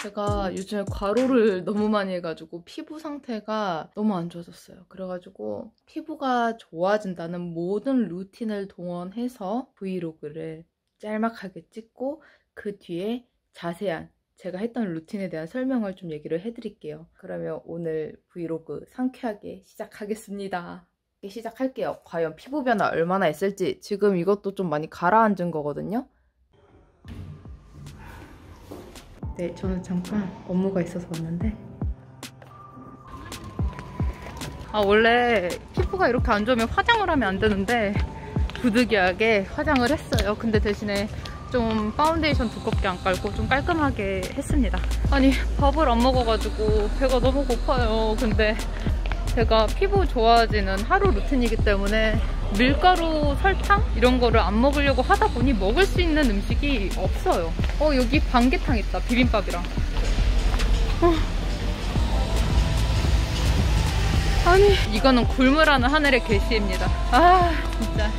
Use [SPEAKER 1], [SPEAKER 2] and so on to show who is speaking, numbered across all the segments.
[SPEAKER 1] 제가 요즘에 과로를 너무 많이 해가지고 피부 상태가 너무 안 좋아졌어요. 그래가지고 피부가 좋아진다는 모든 루틴을 동원해서 브이로그를 짤막하게 찍고 그 뒤에 자세한 제가 했던 루틴에 대한 설명을 좀 얘기를 해드릴게요. 그러면 오늘 브이로그 상쾌하게 시작하겠습니다. 시작할게요. 과연 피부 변화 얼마나 있을지. 지금 이것도 좀 많이 가라앉은 거거든요. 네, 저는 잠깐 업무가 있어서 왔는데 원래 피부가 이렇게 안 좋으면 화장을 하면 안 되는데 부득이하게 화장을 했어요. 근데 대신에 좀 파운데이션 두껍게 안 깔고 좀 깔끔하게 했습니다. 아니, 밥을 안 먹어가지고 배가 너무 고파요. 근데 제가 피부 좋아지는 하루 루틴이기 때문에 밀가루, 설탕 이런 거를 안 먹으려고 하다 보니 먹을 수 있는 음식이 없어요. 여기 반개탕 있다. 비빔밥이랑. 아니, 이거는 굴물하는 하늘의 계시입니다. 진짜.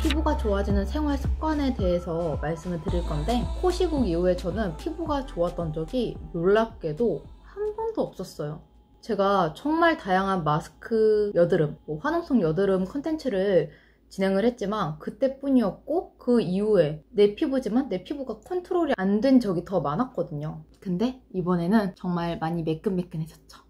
[SPEAKER 1] 피부가 좋아지는 생활 습관에 대해서 말씀을 드릴 건데, 코 시국 이후에 저는 피부가 좋았던 적이 놀랍게도 한 번도 없었어요. 제가 정말 다양한 마스크 여드름, 화농성 여드름 컨텐츠를 진행을 했지만 그때뿐이었고, 그 이후에 내 피부지만 내 피부가 컨트롤이 안 된 적이 더 많았거든요. 근데 이번에는 정말 많이 매끈매끈해졌죠.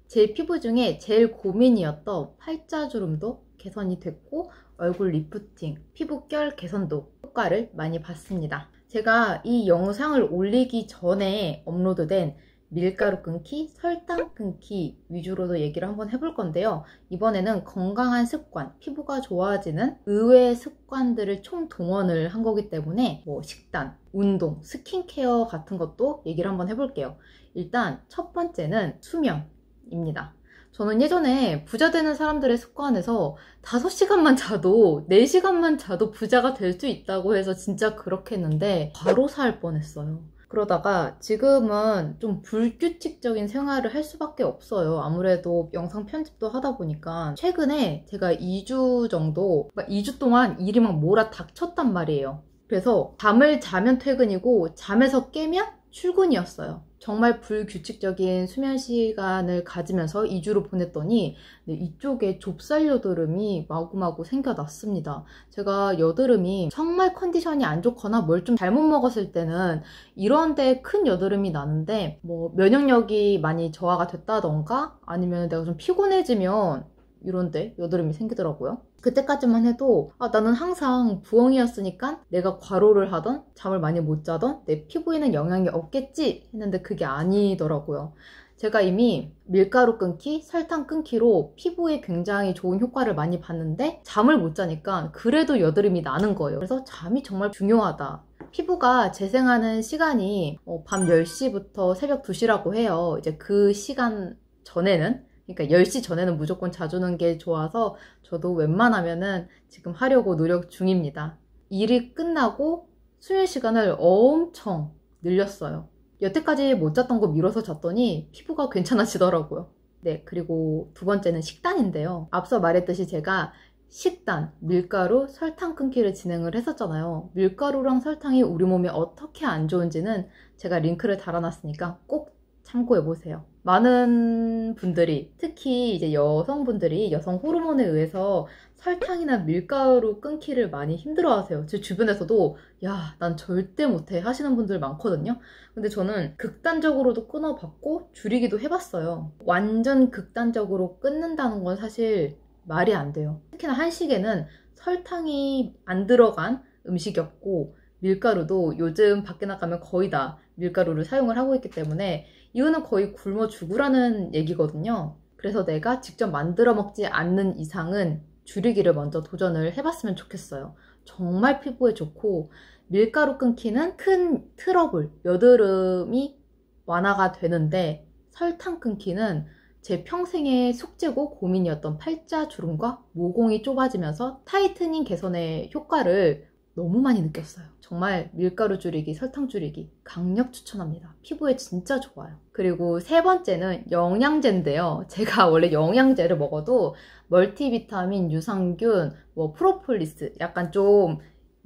[SPEAKER 1] 제 피부 중에 제일 고민이었던 팔자주름도 개선이 됐고, 얼굴 리프팅, 피부결 개선도 효과를 많이 봤습니다. 제가 이 영상을 올리기 전에 업로드된 밀가루 끊기, 설탕 끊기 위주로도 얘기를 한번 해볼 건데요. 이번에는 건강한 습관, 피부가 좋아지는 의외의 습관들을 총동원을 한 거기 때문에 식단, 운동, 스킨케어 같은 것도 얘기를 한번 해볼게요. 일단 첫 번째는 수면입니다. 저는 예전에 부자 되는 사람들의 습관에서 5시간만 자도 4시간만 자도 부자가 될 수 있다고 해서 진짜 그렇게 했는데 바로 살 뻔했어요. 그러다가 지금은 좀 불규칙적인 생활을 할 수밖에 없어요. 아무래도 영상 편집도 하다 보니까. 최근에 제가 2주 정도, 2주 동안 일이 막 몰아닥쳤단 말이에요. 그래서 잠을 자면 퇴근이고 잠에서 깨면 출근이었어요. 정말 불규칙적인 수면 시간을 가지면서 2주를 보냈더니 이쪽에 좁쌀 여드름이 마구마구 생겨났습니다. 제가 여드름이 정말 컨디션이 안 좋거나 뭘 좀 잘못 먹었을 때는 이런데 큰 여드름이 나는데, 면역력이 많이 저하가 됐다던가 아니면 내가 좀 피곤해지면 이런데 여드름이 생기더라고요. 그때까지만 해도 나는 항상 부엉이였으니까 내가 과로를 하던 잠을 많이 못 자던 내 피부에는 영향이 없겠지 했는데 그게 아니더라고요. 제가 이미 밀가루 끊기, 설탕 끊기로 피부에 굉장히 좋은 효과를 많이 봤는데 잠을 못 자니까 그래도 여드름이 나는 거예요. 그래서 잠이 정말 중요하다. 피부가 재생하는 시간이 밤 10시부터 새벽 2시라고 해요. 이제 그 시간 전에는, 그러니까 10시 전에는 무조건 자주는 게 좋아서 저도 웬만하면은 지금 하려고 노력 중입니다. 일이 끝나고 수면 시간을 엄청 늘렸어요. 여태까지 못 잤던 거 미뤄서 잤더니 피부가 괜찮아지더라고요. 네, 그리고 두 번째는 식단인데요. 앞서 말했듯이 제가 식단, 밀가루, 설탕 끊기를 진행을 했었잖아요. 밀가루랑 설탕이 우리 몸에 어떻게 안 좋은지는 제가 링크를 달아놨으니까 꼭 참고해보세요. 많은 분들이, 특히 이제 여성분들이 여성 호르몬에 의해서 설탕이나 밀가루 끊기를 많이 힘들어하세요. 제 주변에서도 야, 난 절대 못해 하시는 분들 많거든요. 근데 저는 극단적으로도 끊어봤고 줄이기도 해봤어요. 완전 극단적으로 끊는다는 건 사실 말이 안 돼요. 특히나 한식에는 설탕이 안 들어간 음식이었고 밀가루도 요즘 밖에 나가면 거의 다 밀가루를 사용을 하고 있기 때문에 이거는 거의 굶어 죽으라는 얘기거든요. 그래서 내가 직접 만들어 먹지 않는 이상은 줄이기를 먼저 도전을 해봤으면 좋겠어요. 정말 피부에 좋고 밀가루 끊기는 큰 트러블, 여드름이 완화가 되는데 설탕 끊기는 제 평생의 숙제고 고민이었던 팔자주름과 모공이 좁아지면서 타이트닝 개선의 효과를 너무 많이 느꼈어요. 정말 밀가루 줄이기, 설탕 줄이기 강력 추천합니다. 피부에 진짜 좋아요. 그리고 세 번째는 영양제인데요. 제가 원래 영양제를 먹어도 멀티비타민, 유산균, 프로폴리스 약간 좀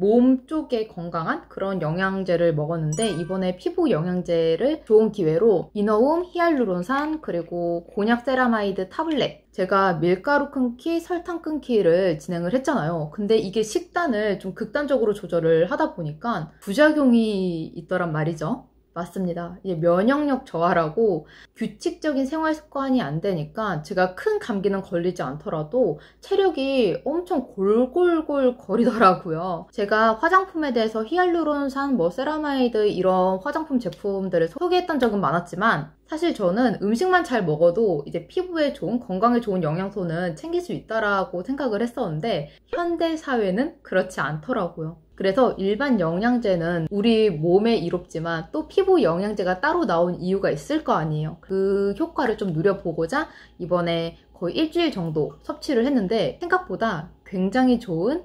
[SPEAKER 1] 몸 쪽에 건강한 그런 영양제를 먹었는데 이번에 피부 영양제를 좋은 기회로 이너움, 히알루론산, 그리고 곤약 세라마이드 타블렛, 제가 밀가루 끊기, 설탕 끊기를 진행을 했잖아요. 근데 이게 식단을 좀 극단적으로 조절을 하다 보니까 부작용이 있더란 말이죠. 맞습니다. 이게 면역력 저하라고 규칙적인 생활 습관이 안 되니까 제가 큰 감기는 걸리지 않더라도 체력이 엄청 골골골 거리더라고요. 제가 화장품에 대해서 히알루론산, 세라마이드 이런 화장품 제품들을 소개했던 적은 많았지만 사실 저는 음식만 잘 먹어도 이제 피부에 좋은, 건강에 좋은 영양소는 챙길 수 있다라고 생각을 했었는데 현대 사회는 그렇지 않더라고요. 그래서 일반 영양제는 우리 몸에 이롭지만 또 피부 영양제가 따로 나온 이유가 있을 거 아니에요. 그 효과를 좀 누려보고자 이번에 거의 일주일 정도 섭취를 했는데 생각보다 굉장히 좋은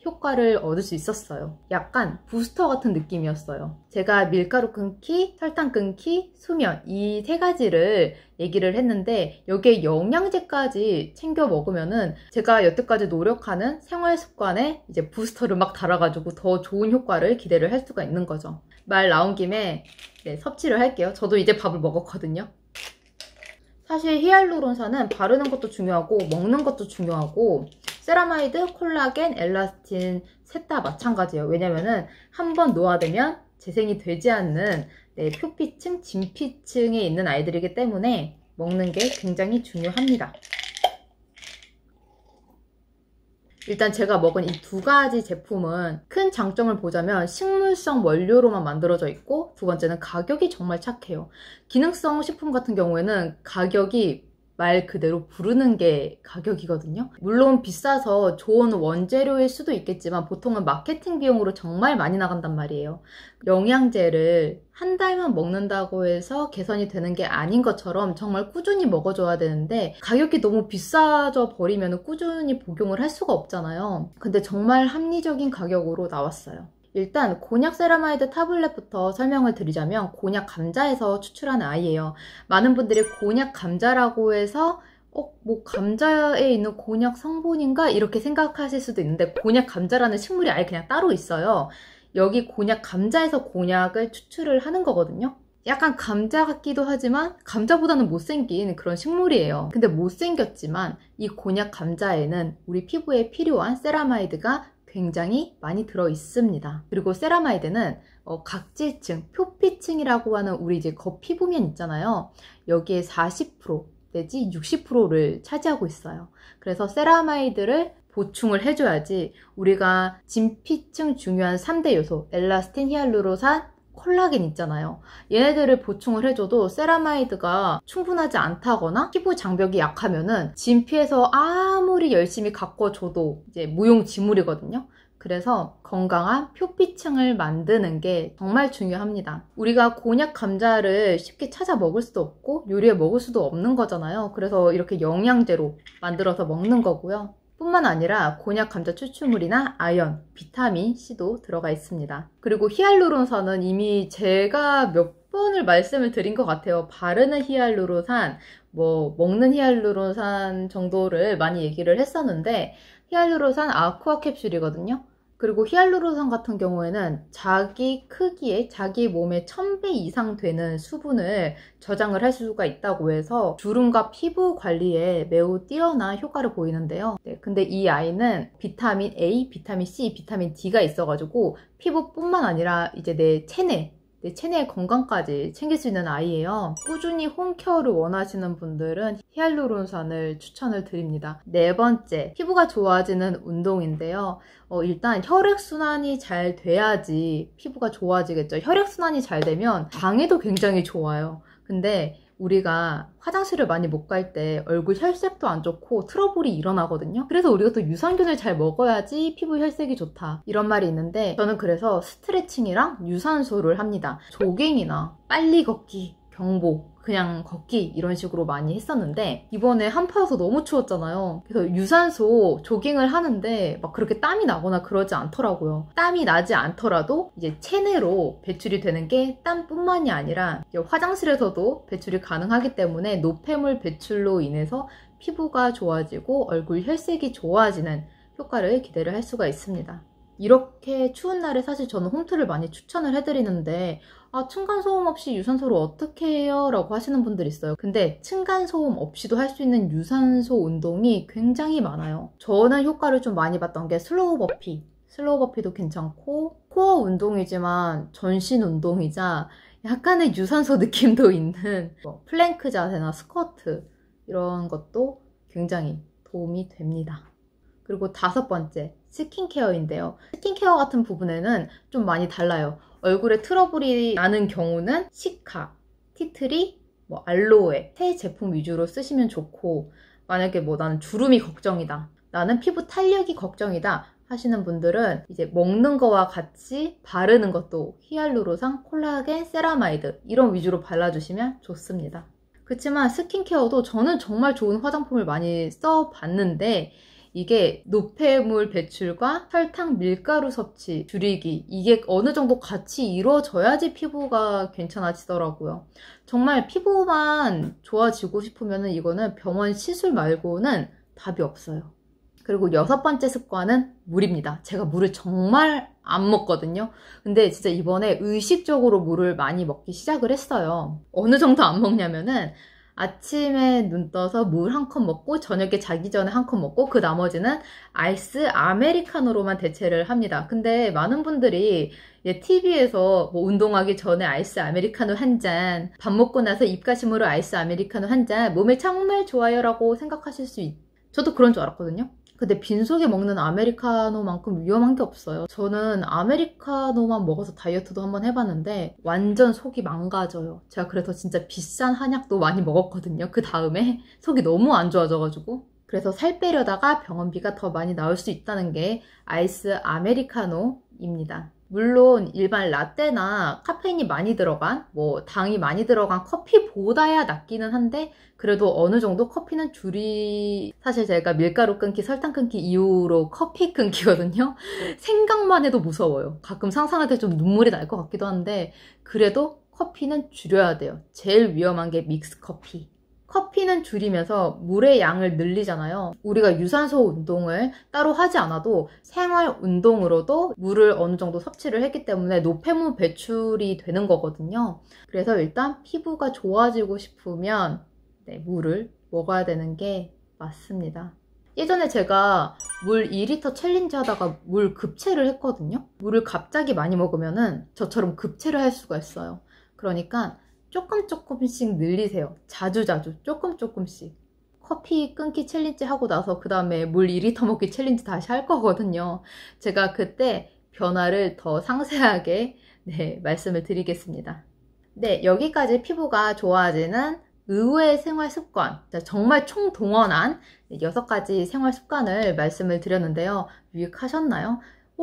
[SPEAKER 1] 효과를 얻을 수 있었어요. 약간 부스터 같은 느낌이었어요. 제가 밀가루 끊기, 설탕 끊기, 수면 이 세 가지를 얘기를 했는데 여기에 영양제까지 챙겨 먹으면은 제가 여태까지 노력하는 생활 습관에 이제 부스터를 막 달아가지고 더 좋은 효과를 기대를 할 수가 있는 거죠. 말 나온 김에 섭취를 할게요. 저도 이제 밥을 먹었거든요. 사실 히알루론산은 바르는 것도 중요하고 먹는 것도 중요하고 세라마이드, 콜라겐, 엘라스틴 셋 다 마찬가지예요. 왜냐면은 한번 노화되면 재생이 되지 않는 표피층, 진피층에 있는 아이들이기 때문에 먹는 게 굉장히 중요합니다. 일단 제가 먹은 이 두 가지 제품은 큰 장점을 보자면 식물성 원료로만 만들어져 있고 두 번째는 가격이 정말 착해요. 기능성 식품 같은 경우에는 가격이 말 그대로 부르는 게 가격이거든요. 물론 비싸서 좋은 원재료일 수도 있겠지만 보통은 마케팅 비용으로 정말 많이 나간단 말이에요. 영양제를 한 달만 먹는다고 해서 개선이 되는 게 아닌 것처럼 정말 꾸준히 먹어줘야 되는데 가격이 너무 비싸져 버리면 꾸준히 복용을 할 수가 없잖아요. 근데 정말 합리적인 가격으로 나왔어요. 일단 곤약 세라마이드 타블렛부터 설명을 드리자면 곤약 감자에서 추출한 아이예요. 많은 분들이 곤약 감자라고 해서 감자에 있는 곤약 성분인가? 이렇게 생각하실 수도 있는데 곤약 감자라는 식물이 아예 그냥 따로 있어요. 여기 곤약 감자에서 곤약을 추출을 하는 거거든요. 약간 감자 같기도 하지만 감자보다는 못생긴 그런 식물이에요. 근데 못생겼지만 이 곤약 감자에는 우리 피부에 필요한 세라마이드가 굉장히 많이 들어 있습니다. 그리고 세라마이드는 각질층, 표피층이라고 하는 우리 이제 겉피부면 있잖아요. 여기에 40% 내지 60%를 차지하고 있어요. 그래서 세라마이드를 보충을 해줘야지 우리가 진피층 중요한 3대 요소 엘라스틴, 히알루론산, 콜라겐 있잖아요. 얘네들을 보충을 해줘도 세라마이드가 충분하지 않다거나 피부 장벽이 약하면은 진피에서 아무리 열심히 가꿔줘도 이제 무용지물이거든요. 그래서 건강한 표피층을 만드는 게 정말 중요합니다. 우리가 곤약 감자를 쉽게 찾아 먹을 수도 없고 요리해 먹을 수도 없는 거잖아요. 그래서 이렇게 영양제로 만들어서 먹는 거고요. 뿐만 아니라 곤약 감자 추출물이나 아연, 비타민 C도 들어가 있습니다. 그리고 히알루론산은 이미 제가 몇 번을 말씀을 드린 것 같아요. 바르는 히알루론산, 먹는 히알루론산 정도를 많이 얘기를 했었는데 히알루론산 아쿠아 캡슐이거든요. 그리고 히알루론산 같은 경우에는 자기 크기에 자기 몸의 1000배 이상 되는 수분을 저장을 할 수가 있다고 해서 주름과 피부 관리에 매우 뛰어난 효과를 보이는데요. 근데 이 아이는 비타민 A, 비타민 C, 비타민 D가 있어가지고 피부뿐만 아니라 이제 내 체내 내 체내의 건강까지 챙길 수 있는 아이예요. 꾸준히 홈케어를 원하시는 분들은 히알루론산을 추천을 드립니다. 네 번째, 피부가 좋아지는 운동인데요. 일단 혈액순환이 잘 돼야지 피부가 좋아지겠죠. 혈액순환이 잘 되면 장에도 굉장히 좋아요. 근데 우리가 화장실을 많이 못 갈 때 얼굴 혈색도 안 좋고 트러블이 일어나거든요. 그래서 우리가 또 유산균을 잘 먹어야지 피부 혈색이 좋다, 이런 말이 있는데, 저는 그래서 스트레칭이랑 유산소를 합니다. 조깅이나 빨리 걷기, 경복, 그냥 걷기 이런 식으로 많이 했었는데, 이번에 한파여서 너무 추웠잖아요. 그래서 유산소 조깅을 하는데 막 그렇게 땀이 나거나 그러지 않더라고요. 땀이 나지 않더라도 이제 체내로 배출이 되는 게 땀뿐만이 아니라 화장실에서도 배출이 가능하기 때문에 노폐물 배출로 인해서 피부가 좋아지고 얼굴 혈색이 좋아지는 효과를 기대를 할 수가 있습니다. 이렇게 추운 날에 사실 저는 홈트를 많이 추천을 해드리는데, 층간소음 없이 유산소를 어떻게 해요? 라고 하시는 분들이 있어요. 근데 층간소음 없이도 할 수 있는 유산소 운동이 굉장히 많아요. 저는 효과를 좀 많이 봤던 게 슬로우 버피. 슬로우 버피도 괜찮고, 코어 운동이지만 전신 운동이자 약간의 유산소 느낌도 있는 플랭크 자세나 스쿼트, 이런 것도 굉장히 도움이 됩니다. 그리고 다섯 번째, 스킨케어인데요. 스킨케어 같은 부분에는 좀 많이 달라요. 얼굴에 트러블이 나는 경우는 시카, 티트리, 알로에, 새 제품 위주로 쓰시면 좋고, 만약에 나는 주름이 걱정이다, 나는 피부 탄력이 걱정이다 하시는 분들은 이제 먹는 거와 같이 바르는 것도 히알루론산, 콜라겐, 세라마이드 이런 위주로 발라주시면 좋습니다. 그렇지만 스킨케어도 저는 정말 좋은 화장품을 많이 써봤는데, 이게 노폐물 배출과 설탕, 밀가루 섭취 줄이기, 이게 어느 정도 같이 이루어져야지 피부가 괜찮아지더라고요. 정말 피부만 좋아지고 싶으면 이거는 병원 시술 말고는 답이 없어요. 그리고 여섯 번째 습관은 물입니다. 제가 물을 정말 안 먹거든요. 근데 진짜 이번에 의식적으로 물을 많이 먹기 시작을 했어요. 어느 정도 안 먹냐면은 아침에 눈 떠서 물 한 컵 먹고, 저녁에 자기 전에 한 컵 먹고, 그 나머지는 아이스 아메리카노로만 대체를 합니다. 근데 많은 분들이 TV에서 운동하기 전에 아이스 아메리카노 한 잔, 밥 먹고 나서 입가심으로 아이스 아메리카노 한 잔, 몸에 정말 좋아요 라고 생각하실 수 저도 그런 줄 알았거든요. 근데 빈속에 먹는 아메리카노만큼 위험한 게 없어요. 저는 아메리카노만 먹어서 다이어트도 한번 해봤는데 완전 속이 망가져요. 제가 그래서 진짜 비싼 한약도 많이 먹었거든요. 그 다음에 속이 너무 안 좋아져가지고. 그래서 살 빼려다가 병원비가 더 많이 나올 수 있다는 게 아이스 아메리카노입니다. 물론 일반 라떼나 카페인이 많이 들어간, 당이 많이 들어간 커피보다야 낫기는 한데, 그래도 어느 정도 커피는 사실 제가 밀가루 끊기, 설탕 끊기 이후로 커피 끊기거든요. 생각만 해도 무서워요. 가끔 상상할 때 좀 눈물이 날 것 같기도 한데, 그래도 커피는 줄여야 돼요. 제일 위험한 게 믹스커피. 커피는 줄이면서 물의 양을 늘리잖아요. 우리가 유산소 운동을 따로 하지 않아도 생활 운동으로도 물을 어느 정도 섭취를 했기 때문에 노폐물 배출이 되는 거거든요. 그래서 일단 피부가 좋아지고 싶으면 물을 먹어야 되는 게 맞습니다. 예전에 제가 물 2리터 챌린지 하다가 물 급체를 했거든요. 물을 갑자기 많이 먹으면은 저처럼 급체를 할 수가 있어요. 그러니까 조금씩 늘리세요. 자주 조금씩. 커피 끊기 챌린지 하고 나서 그 다음에 물 2리터 먹기 챌린지 다시 할 거거든요. 제가 그때 변화를 더 상세하게 말씀을 드리겠습니다. 여기까지 피부가 좋아지는 의외의 생활 습관, 정말 총동원한 6가지 생활 습관을 말씀을 드렸는데요. 유익하셨나요?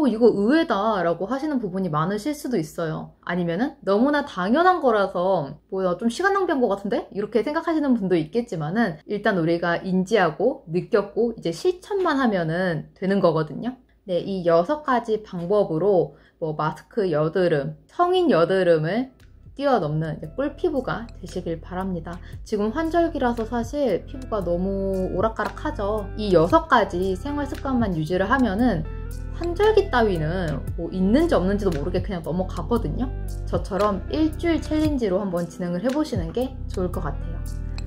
[SPEAKER 1] 이거 의외다 라고 하시는 부분이 많으실 수도 있어요. 아니면은 너무나 당연한 거라서 좀 시간 낭비한 것 같은데? 이렇게 생각하시는 분도 있겠지만은, 일단 우리가 인지하고 느꼈고 이제 실천만 하면은 되는 거거든요. 이 6가지 방법으로 마스크 여드름, 성인 여드름을 뛰어넘는 꿀피부가 되시길 바랍니다. 지금 환절기라서 사실 피부가 너무 오락가락하죠. 이 6가지 생활 습관만 유지를 하면은 환절기 따위는 있는지 없는지도 모르게 그냥 넘어가거든요. 저처럼 일주일 챌린지로 한번 진행을 해보시는 게 좋을 것 같아요.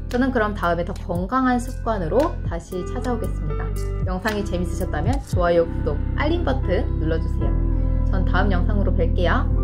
[SPEAKER 1] 저는 그럼 다음에 더 건강한 습관으로 다시 찾아오겠습니다. 영상이 재밌으셨다면 좋아요, 구독, 알림 버튼 눌러주세요. 전 다음 영상으로 뵐게요.